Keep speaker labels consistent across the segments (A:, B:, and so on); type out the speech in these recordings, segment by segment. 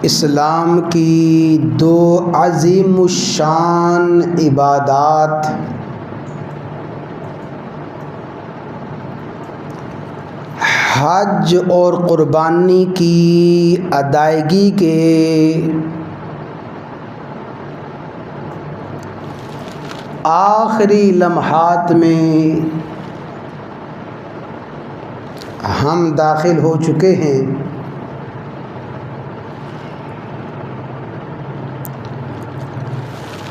A: इस्लाम की दो अज़ीमुश्शान इबादात हज और क़ुरबानी की अदायगी के आखिरी लम्हात में हम दाखिल हो चुके हैं।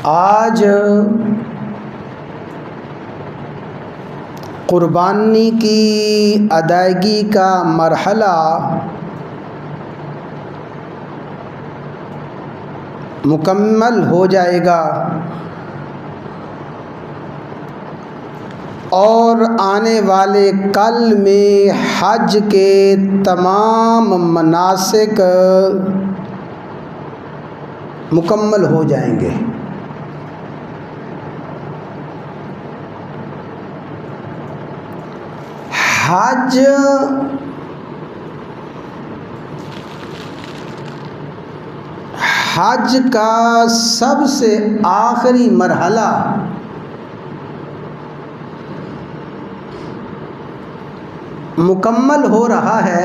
A: आज क़ुरबानी की अदायगी का मरहला मुकम्मल हो जाएगा और आने वाले कल में हज के तमाम मनासिक मुकम्मल हो जाएंगे। हज का सबसे आखिरी मरहला मुकम्मल हो रहा है।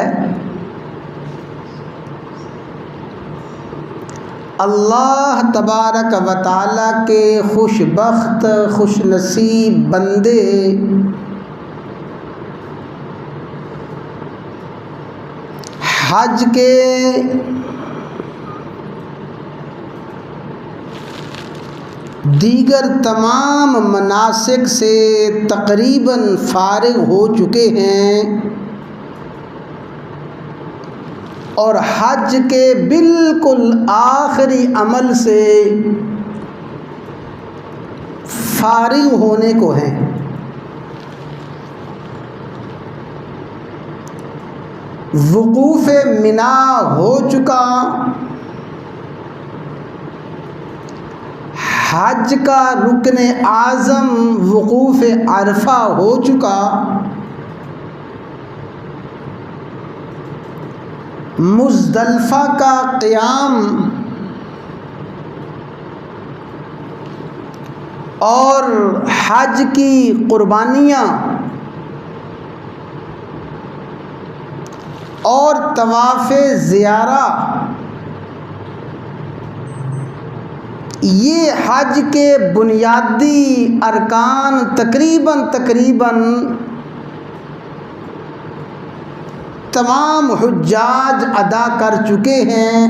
A: अल्लाह तबारक व तआला के खुशबख्त खुशनसीब बंदे हज के दीगर तमाम मनासिक से तकरीबन फारिग हो चुके हैं और हज के बिल्कुल आखिरी अमल से फारिग होने को हैं। वुकूफ़ मिना हो चुका, हज का रुकने आज़म वुकूफ़ अरफा हो चुका, मुज़दलिफ़ा का क़ियाम और हज की क़ुरबानियाँ और तवाफ़े ज़ियारा, ये हज के बुनियादी अरकान तकरीबन तमाम हुज्जाज अदा कर चुके हैं।